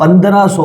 1500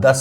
10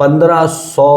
1500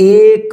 1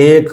1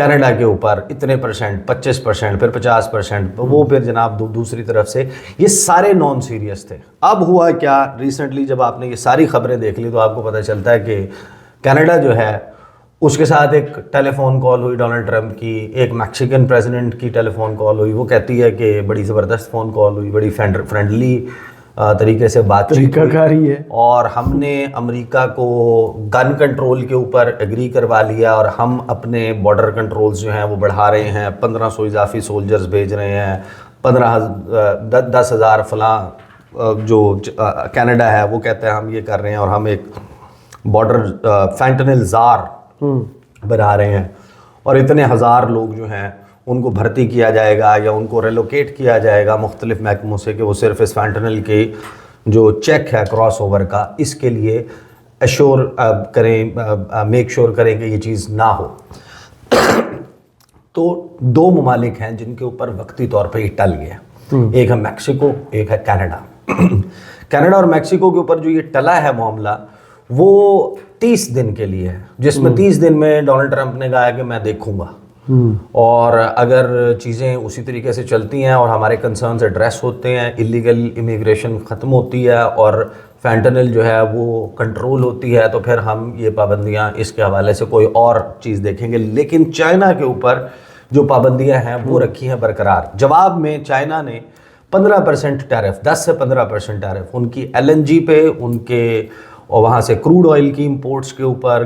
Canada کے اوپر اتنے پرسنٹ 25%، پھر 50%، وہ پھر جناب دوسری طرف سے یہ سارے نان سیریس تھے. اب ہوا کیا ریسنٹلی جب آپ نے یہ ساری خبریں دیکھ لی تو آپ کو پتہ چلتا ہے کہ کینیڈا جو ہے اس کے ساتھ ایک ٹیلی فون کال ہوئی ڈونلڈ ٹرمپ کی، ایک میکسیکن پریزیڈنٹ کی ٹیلی فون کال ہوئی. وہ کہتی ہے کہ بڑی زبردست فون کال ہوئی، بڑی فرینڈلی طریقے سے بات کاری ہے، اور ہم نے امریکہ کو گن کنٹرول کے اوپر ایگری کروا لیا اور ہم اپنے بارڈر کنٹرولز جو ہیں وہ بڑھا رہے ہیں، 1500 اضافی سولجرز بھیج رہے ہیں، 10,000 فلاں جو کینیڈا ہے وہ کہتے ہیں ہم یہ کر رہے ہیں، اور ہم ایک بارڈر فینٹنل زار بنا رہے ہیں، اور اتنے ہزار لوگ جو ہیں ان کو بھرتی کیا جائے گا یا ان کو ریلوکیٹ کیا جائے گا مختلف محکموں سے کہ وہ صرف اس فینٹنل کے جو چیک ہے کراس اوور کا اس کے لیے ایشور کریں، میک شور کریں کہ یہ چیز نہ ہو. تو 2 ممالک ہیں جن کے اوپر وقتی طور پہ یہ ٹل گیا، ایک ہے میکسیکو، ایک ہے کینیڈا. کینیڈا اور میکسیکو کے اوپر جو یہ ٹلا ہے معاملہ وہ 30 دن کے لیے ہے، جس میں 30 دن میں ڈونلڈ ٹرمپ نے کہا ہے کہ میں دیکھوں گا، اور اگر چیزیں اسی طریقے سے چلتی ہیں اور ہمارے کنسرنز ایڈریس ہوتے ہیں، ایلیگل امیگریشن ختم ہوتی ہے اور فینٹنل جو ہے وہ کنٹرول ہوتی ہے، تو پھر ہم یہ پابندیاں اس کے حوالے سے کوئی اور چیز دیکھیں گے. لیکن چائنا کے اوپر جو پابندیاں ہیں وہ رکھی ہیں برقرار. جواب میں چائنا نے 15% ٹیرف، 10 سے 15% ٹیرف ان کی LNG پہ، ان کے اور وہاں سے کروڈ آئل کی امپورٹس کے اوپر،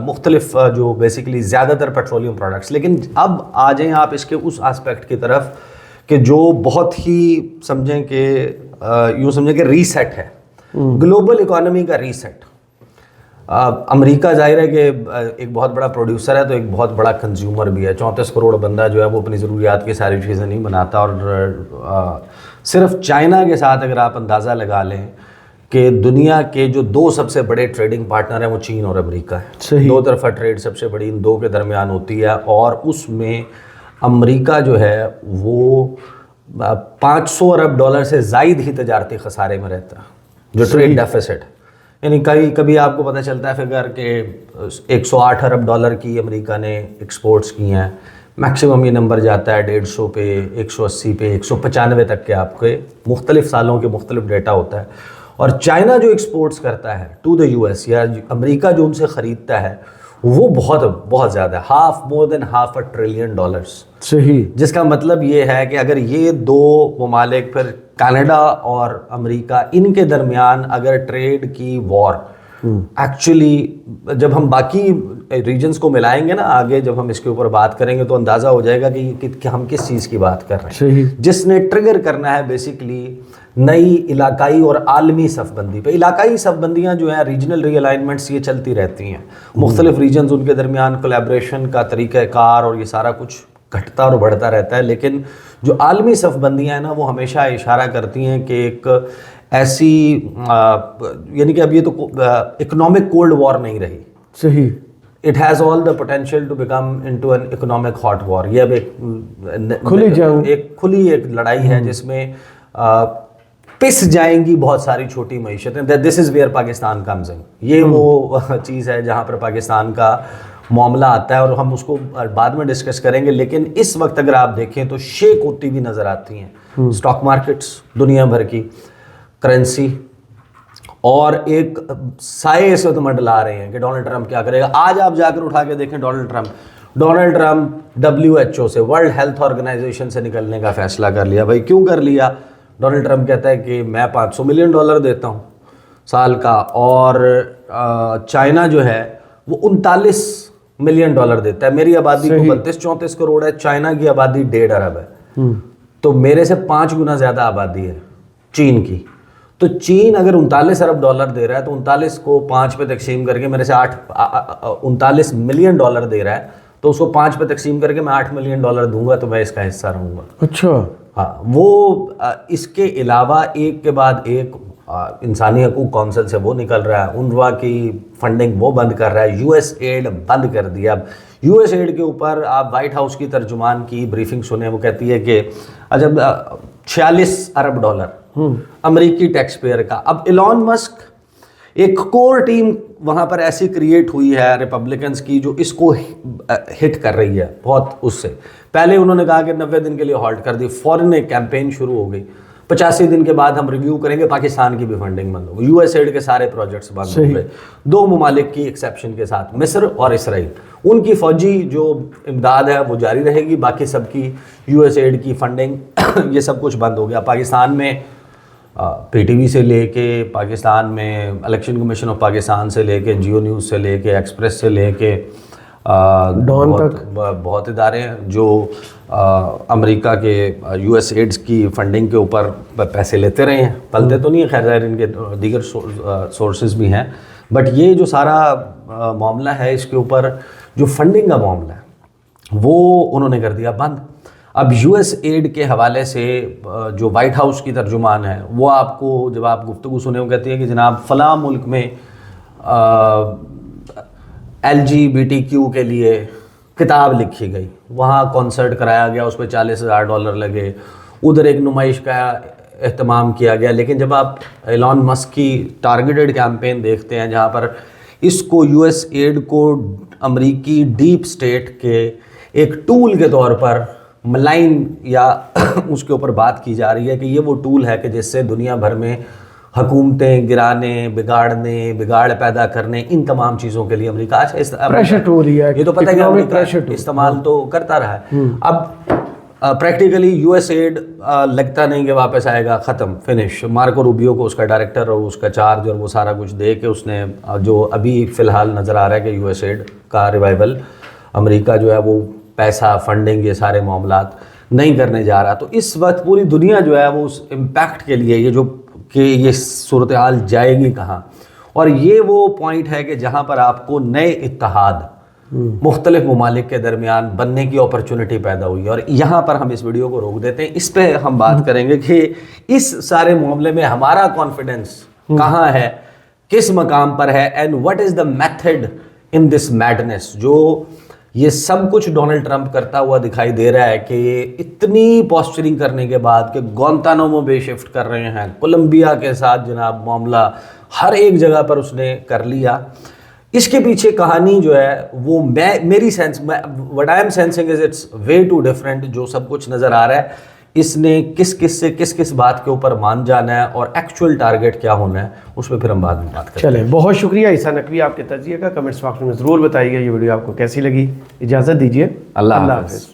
مختلف جو بیسیکلی زیادہ تر پیٹرولیم پروڈکٹس. لیکن اب آ جائیں آپ اس کے اس آسپیکٹ کی طرف کہ جو بہت ہی سمجھیں کہ یوں سمجھیں کہ ریسیٹ ہے، گلوبل اکانومی کا ریسیٹ. امریکہ ظاہر ہے کہ ایک بہت بڑا پروڈیوسر ہے تو ایک بہت بڑا کنزیومر بھی ہے. 34 کروڑ بندہ جو ہے وہ اپنی ضروریات کی ساری چیزیں نہیں بناتا، اور صرف چائنا کے ساتھ اگر آپ اندازہ لگا لیں کہ دنیا کے جو 2 سب سے بڑے ٹریڈنگ پارٹنر ہیں وہ چین اور امریکہ ہے. 2 طرفہ ٹریڈ سب سے بڑی ان 2 کے درمیان ہوتی ہے، اور اس میں امریکہ جو ہے وہ $500 ارب سے زائد ہی تجارتی خسارے میں رہتا ہے، جو ٹریڈ ڈیفیسٹ. یعنی کبھی آپ کو پتہ چلتا ہے فگر کہ $108 ارب کی امریکہ نے ایکسپورٹس کی ہیں، میکسیمم یہ نمبر جاتا ہے 150 پہ، 180 پہ، 195 تک کے آپ کے مختلف سالوں کے مختلف ڈیٹا ہوتا ہے. اور چائنا جو ایکسپورٹس کرتا ہے ٹو دا US یا امریکہ جو ان سے خریدتا ہے وہ بہت زیادہ ہے، مور دین half $1 ٹریلین. صحیح. جس کا مطلب یہ ہے کہ اگر یہ 2 ممالک پھر کینیڈا اور امریکہ ان کے درمیان اگر ٹریڈ کی وار ایکچولی جب ہم باقی ریجنز کو ملائیں گے نا آگے جب ہم اس کے اوپر بات کریں گے تو اندازہ ہو جائے گا کہ ہم کس چیز کی بات کر رہے ہیں، جس نے ٹریگر کرنا ہے بیسیکلی نئی علاقائی اور عالمی صف بندی پہ. علاقائی صف بندیاں جو ہیں ریجنل ری الائنمنٹس یہ چلتی رہتی ہیں، مختلف ریجنز ان کے درمیان کولیبریشن کا طریقہ کار اور یہ سارا کچھ گھٹتا اور بڑھتا رہتا ہے. لیکن جو عالمی صف بندیاں ہیں نا وہ ہمیشہ اشارہ کرتی ہیں کہ ایک ایسی یعنی کہ اب یہ تو اکنامک کولڈ وار نہیں رہی. صحیح. It has all the potential to become into an economic hot war. یہ اب ایک کھلی جنگ، ایک لڑائی ہے جس میں پس جائیں گی بہت ساری چھوٹی معیشتیں. This is where Pakistan comes in. یہ وہ چیز ہے جہاں پر پاکستان کا معاملہ آتا ہے اور ہم اس کو بعد میں ڈسکس کریں گے. لیکن اس وقت اگر آپ دیکھیں تو شیک ہوتی بھی نظر آتی ہیں اسٹاک مارکیٹس دنیا بھر کی، کرنسی، اور ایک سائے سے تو منڈلا رہے ہیں کہ ڈونلڈ ٹرمپ کیا کرے گا. آج آپ جا کر اٹھا کے دیکھیں ڈونلڈ ٹرمپ WHO سے، ورلڈ ہیلتھ آرگنائزیشن سے نکلنے کا فیصلہ کر لیا. بھائی کیوں کر لیا؟ ڈونلڈ ٹرمپ کہتا ہے کہ میں $500 ملین دیتا ہوں سال کا، اور چائنا جو ہے وہ $39 ملین دیتا ہے. میری آبادی کو 32-34 کروڑ ہے، چائنا کی آبادی 1.5 ارب ہے، تو میرے سے 5 گنا زیادہ آبادی ہے چین کی. تو چین اگر $39 ارب دے رہا ہے تو 39 کو 5 پہ تقسیم کر کے میرے سے 39 ملین دے رہا ہے، تو اس کو 5 پہ تقسیم کر کے میں $8 ملین دوں گا تو میں اس کا حصہ رہوں گا. اچھا. ہاں. وہ اس کے علاوہ ایک کے بعد ایک انسانی حقوق کونسل سے وہ نکل رہا ہے، UNRWA کی فنڈنگ وہ بند کر رہا ہے، US ایڈ بند کر دیا. اب US ایڈ کے اوپر آپ وائٹ ہاؤس کی ترجمان کی بریفنگ سنیں، وہ کہتی ہے کہ جب $46 ارب امریکی ٹیکس پیئر کا. اب ایلون مسک ایک کور ٹیم وہاں پر ایسی کریٹ ہوئی ہے ریپبلکنس کی جو اس کو ہٹ کر رہی ہے بہت. اس سے پہلے انہوں نے کہا کہ 90 دن کے لیے ہالٹ کر دی, فوراً ایک کیمپین شروع ہو گئی, 85 دن کے بعد ہم ریویو کریں گے, پاکستان کی بھی فنڈنگ بند ہو گئی, یو ایس ایڈ کے سارے پروجیکٹس بند ہو گئے, 2 ممالک کی ایکسیپشن کے ساتھ, مصر اور اسرائیل. ان کی فوجی جو امداد ہے وہ جاری رہے گی, باقی سب کی یو ایس ایڈ کی فنڈنگ یہ سب کچھ بند ہو گیا. پاکستان میں پی ٹی وی سے لے کے, پاکستان میں الیکشن کمیشن آف پاکستان سے لے کے, جیو نیوز سے لے کے, ایکسپریس سے لے کے بہت ادارے ہیں جو امریکہ کے یو ایس ایڈز کی فنڈنگ کے اوپر پیسے لیتے رہے ہیں. پلتے تو نہیں ہیں, خیر ان کے دیگر سورسز بھی ہیں, بٹ یہ جو سارا معاملہ ہے اس کے اوپر جو فنڈنگ کا معاملہ ہے وہ انہوں نے کر دیا بند. اب یو ایس ایڈ کے حوالے سے جو وائٹ ہاؤس کی ترجمان ہے وہ آپ کو جب آپ گفتگو سنے وہ کہتی ہے کہ جناب فلاں ملک میں LGBTQ کے لیے کتاب لکھی گئی, وہاں کانسرٹ کرایا گیا, اس پہ $40,000 لگے, ادھر ایک نمائش کا اہتمام کیا گیا. لیکن جب آپ ایلان مسک کی ٹارگیٹڈ کیمپین دیکھتے ہیں جہاں پر اس کو یو ایس ایڈ کو امریکی ڈیپ سٹیٹ کے ایک ٹول کے طور پر ملائن یا اس کے اوپر بات کی جا رہی ہے کہ یہ وہ ٹول ہے کہ جس سے دنیا بھر میں حکومتیں گرانے, بگاڑنے, بگاڑ پیدا کرنے, ان تمام چیزوں کے لیے امریکہ پریشر ٹول ہی ہے, یہ تو پتہ ہے کہ امریکہ استعمال تو کرتا رہا ہے. اب پریکٹیکلی یو ایس ایڈ لگتا نہیں کہ واپس آئے گا, ختم, فنش. مارکو روبیو کو اس کا ڈائریکٹر اور اس کا چارج اور وہ سارا کچھ دے کے اس نے جو ابھی فی الحال نظر آ رہا ہے کہ یو ایس ایڈ کا ریوائول امریکہ جو ہے وہ پیسہ, فنڈنگ, یہ سارے معاملات نہیں کرنے جا رہا. تو اس وقت پوری دنیا جو ہے وہ اس امپیکٹ کے لیے یہ جو کہ یہ صورتحال جائے گی کہاں, اور یہ وہ پوائنٹ ہے کہ جہاں پر آپ کو نئے اتحاد مختلف ممالک کے درمیان بننے کی اپرچونٹی پیدا ہوئی ہے. اور یہاں پر ہم اس ویڈیو کو روک دیتے ہیں, اس پہ ہم بات کریں گے کہ اس سارے معاملے میں ہمارا کانفیڈنس کہاں ہے, کس مقام پر ہے, and what is the method in this madness. جو یہ سب کچھ ڈونلڈ ٹرمپ کرتا ہوا دکھائی دے رہا ہے کہ اتنی پوسچرنگ کرنے کے بعد کہ گوانتانامو بے شفٹ کر رہے ہیں, کولمبیا کے ساتھ جناب معاملہ ہر ایک جگہ پر اس نے کر لیا. اس کے پیچھے کہانی جو ہے وہ میری sense, what I am sensing is it's way too different. جو سب کچھ نظر آ رہا ہے اس نے کس سے کس بات کے اوپر مان جانا ہے اور ایکچوئل ٹارگیٹ کیا ہونا ہے, اس پہ پھر ہم بعد میں بات کریں. چلیں, بہت شکریہ عیسیٰ نقوی آپ کے تجزیے کا. کمنٹس باکس میں ضرور بتائیے گا یہ ویڈیو آپ کو کیسی لگی. اجازت دیجیے, اللہ حافظ.